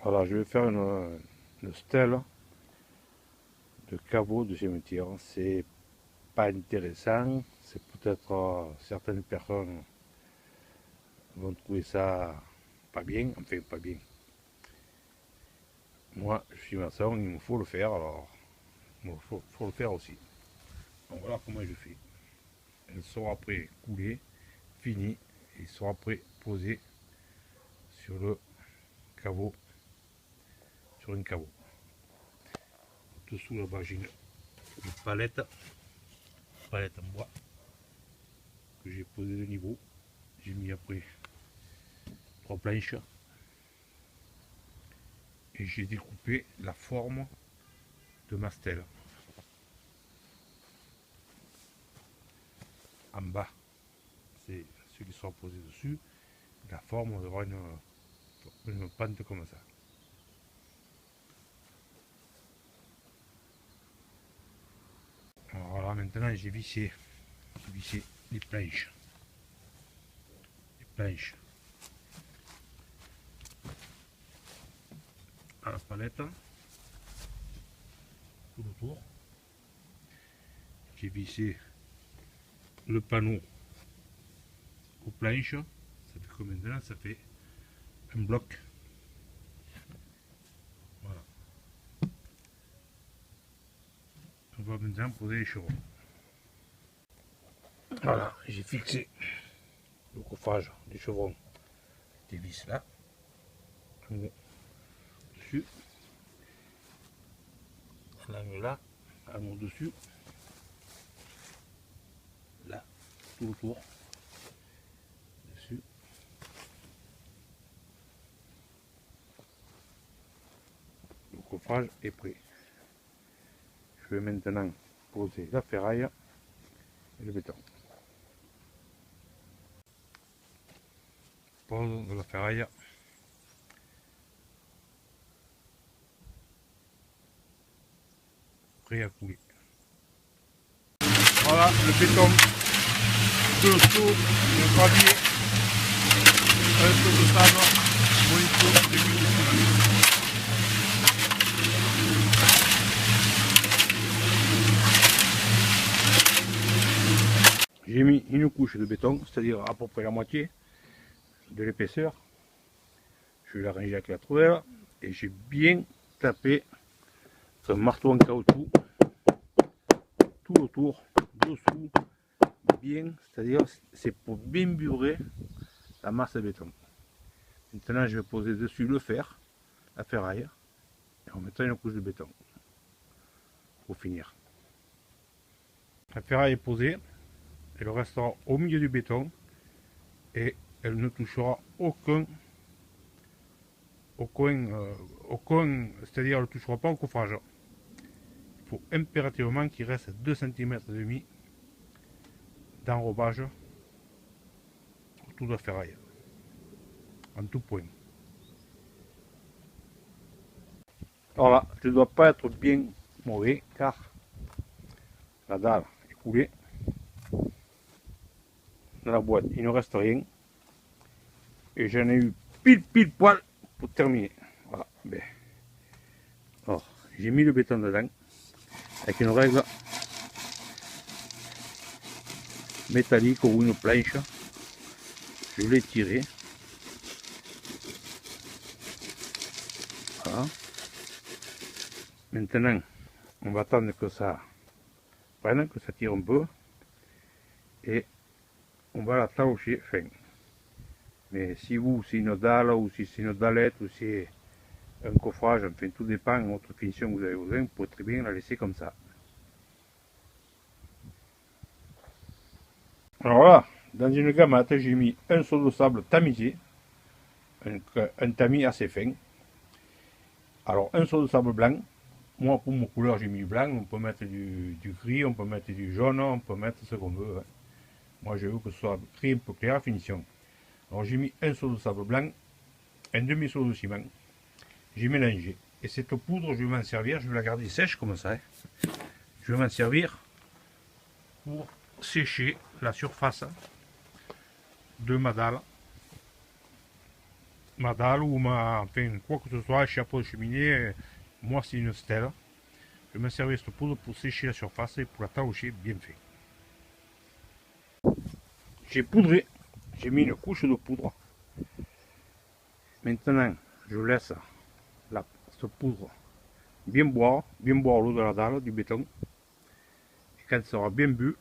Voilà, je vais faire une stèle de caveau de cimetière. C'est pas intéressant, c'est peut-être certaines personnes vont trouver ça pas bien, enfin pas bien. Moi, je suis maçon, il me faut le faire, alors il faut le faire aussi. Donc voilà comment je fais. Elle sera après coulée, finie, et il sera après posé sur le caveau, sur un caveau. Dessous là-bas, j'ai une palette en bois que j'ai posé de niveau. J'ai mis après 3 planches et j'ai découpé la forme de ma stèle. En bas, c'est ce qui sera posé dessus. La forme, on aura une pente comme ça. Alors voilà, maintenant j'ai vissé les planches. À la palette, tout autour. J'ai vissé le panneau aux planches. Ça fait comme maintenant, ça fait un bloc. Voilà. On va maintenant poser les chevrons. Voilà, j'ai fixé le coffrage des chevrons des vis là, dessus, un angle là, un autre dessus, là, tout autour, dessus. Le coffrage est prêt. Je vais maintenant poser la ferraille et le béton. Pose de la ferraille. Prêt à couler. Voilà le béton dessous, le gravier, un peu de sable, monitor et l'huile de ciment. J'ai mis une couche de béton, c'est-à-dire à peu près la moitié de l'épaisseur. Je vais l'arranger avec la trouelle et j'ai bien tapé ce marteau en caoutchouc tout autour, dessous, bien, c'est-à-dire c'est pour bien burer la masse de béton. Maintenant je vais poser dessus le fer, la ferraille, et en mettant une couche de béton pour finir. La ferraille est posée, elle restera au milieu du béton et elle ne touchera aucun, c'est-à-dire elle ne touchera pas au coffrage. Il faut impérativement qu'il reste 2,5 cm d'enrobage autour de la ferraille, en tout point. Alors là, je ne dois pas être bien mauvais car la dalle est coulée. Dans la boîte, il ne reste rien. Et j'en ai eu pile poil pour terminer. Voilà. Ben. Alors, j'ai mis le béton dedans avec une règle métallique ou une planche. Je l'ai tiré. Voilà. Maintenant, on va attendre que ça prenne, que ça tire un peu. Et on va la talocher fin. Mais si c'est une dalle ou si c'est une dallette ou si c'est un coffrage, enfin tout dépend de votre finition que vous avez besoin, vous pouvez très bien la laisser comme ça. Alors là, dans une gamate, j'ai mis un seau de sable tamisé, un tamis assez fin. Alors un seau de sable blanc, moi pour mon couleur j'ai mis du blanc, on peut mettre du gris, on peut mettre du jaune, on peut mettre ce qu'on veut. Moi je veux que ce soit gris un peu clair, finition. Alors j'ai mis un seau de sable blanc, un demi-seau de ciment, j'ai mélangé. Et cette poudre, je vais m'en servir, je vais la garder sèche comme ça. Je vais m'en servir pour sécher la surface de ma dalle ma dalle ou enfin, quoi que ce soit, chapeau de cheminée, moi c'est une stèle. Je me servais de cette poudre pour sécher la surface et pour la taoucher bien fait. J'ai poudré, j'ai mis une couche de poudre. Maintenant, je laisse cette poudre bien boire l'eau de la dalle, du béton. Et quand il sera bien bu,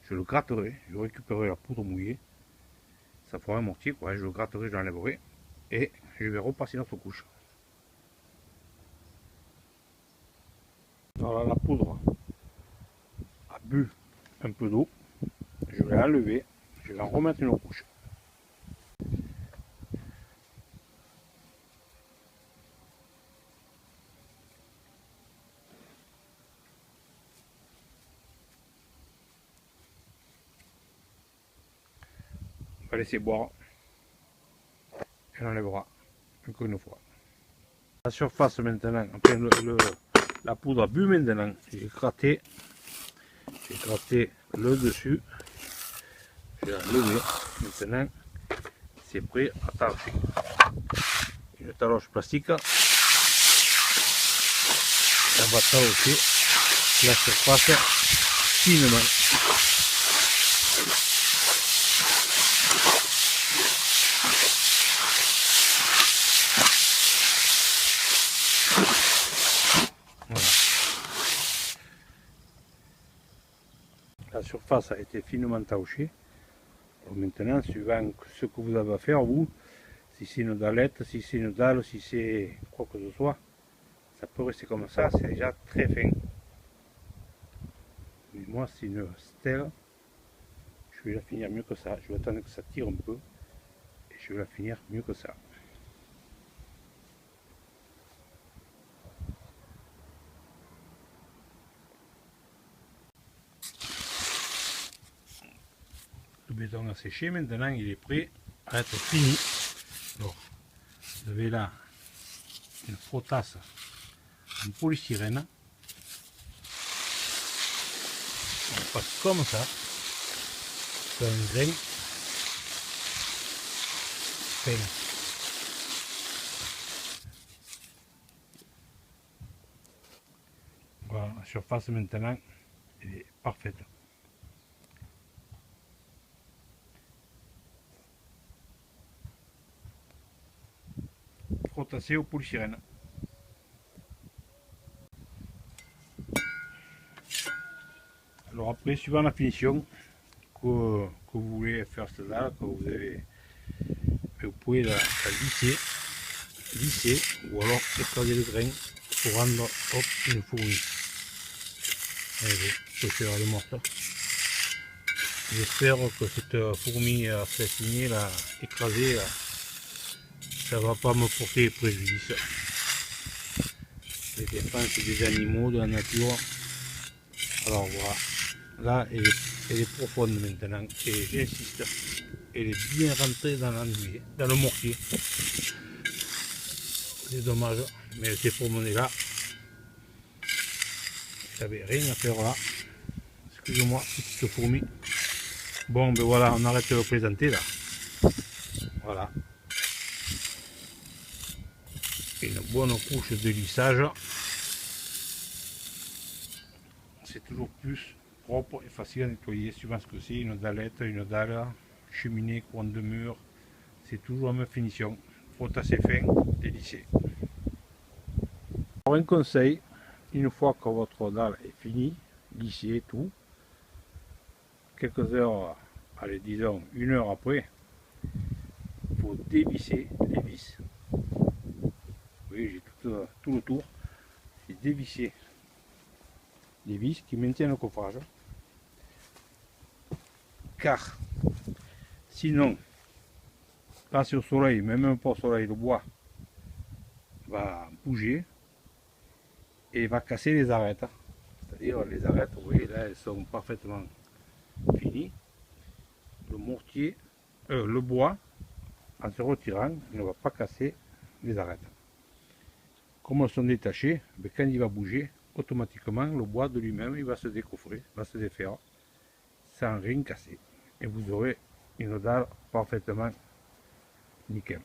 je le gratterai, je récupérerai la poudre mouillée. Ça fera un mortier, quoi. Je le gratterai, je l'enlèverai et je vais repasser notre couche. Voilà, la poudre a bu un peu d'eau. Je vais l'enlever, je vais en remettre une couche. On va laisser boire et on enlèvera encore une fois. La surface maintenant, enfin la poudre a bu maintenant, j'ai gratté le dessus, j'ai enlevé, maintenant c'est prêt à talocher. Une taloche plastique, on va talocher la surface finement. Voilà. La surface a été finement tauchée. Maintenant, suivant ce que vous avez à faire, vous, si c'est une dallette, si c'est une dalle, si c'est quoi que ce soit, ça peut rester comme ça, c'est déjà très fin. Mais moi, c'est une stèle, je vais la finir mieux que ça. Je vais attendre que ça tire un peu et je vais la finir mieux que ça. Le béton a séché, maintenant il est prêt à être fini. Alors, vous avez là une frottasse en polystyrène. On passe comme ça, sur un grain fin. Voilà, la surface maintenant elle est parfaite. Frottassé au polystyrène. Alors après, suivant la finition que vous voulez faire celle-là, que vous avez, vous pouvez la lisser ou alors écraser le grain pour rendre une fourmi. Allez, je ferai le morceau. J'espère que cette fourmi assaisonnée, là, écrasée, là, ça va pas me porter préjudice. Les défenses des animaux, de la nature. Alors voilà, là elle est profonde maintenant et j'insiste, elle est bien rentrée dans l'enduit, dans le mortier. C'est dommage, mais elle s'est promenée là. J'avais rien à faire là. Excusez-moi, petite fourmi. Bon, ben voilà, on arrête de plaisanter là. Voilà. Une bonne couche de lissage. C'est toujours plus propre et facile à nettoyer suivant ce que c'est, une dallette, une dalle, cheminée, coin de mur. C'est toujours la même finition. Frotte assez fin et lissé. Un conseil, une fois que votre dalle est finie, lissée et tout, quelques heures, allez disons 1 heure après, il faut dévisser les vis. Vous voyez, j'ai tout le tour. C'est dévisser les vis qui maintiennent le coffrage. Car sinon, passer au soleil, même pas au soleil, le bois va bouger et va casser les arêtes. C'est-à-dire les arêtes, vous voyez là, elles sont parfaitement finies. Le mortier, le bois, en se retirant, ne va pas casser les arêtes. Comme elles sont détachées, mais quand il va bouger, automatiquement le bois de lui-même il va se décoffrer, va se défaire sans rien casser. Et vous aurez une dalle parfaitement nickel.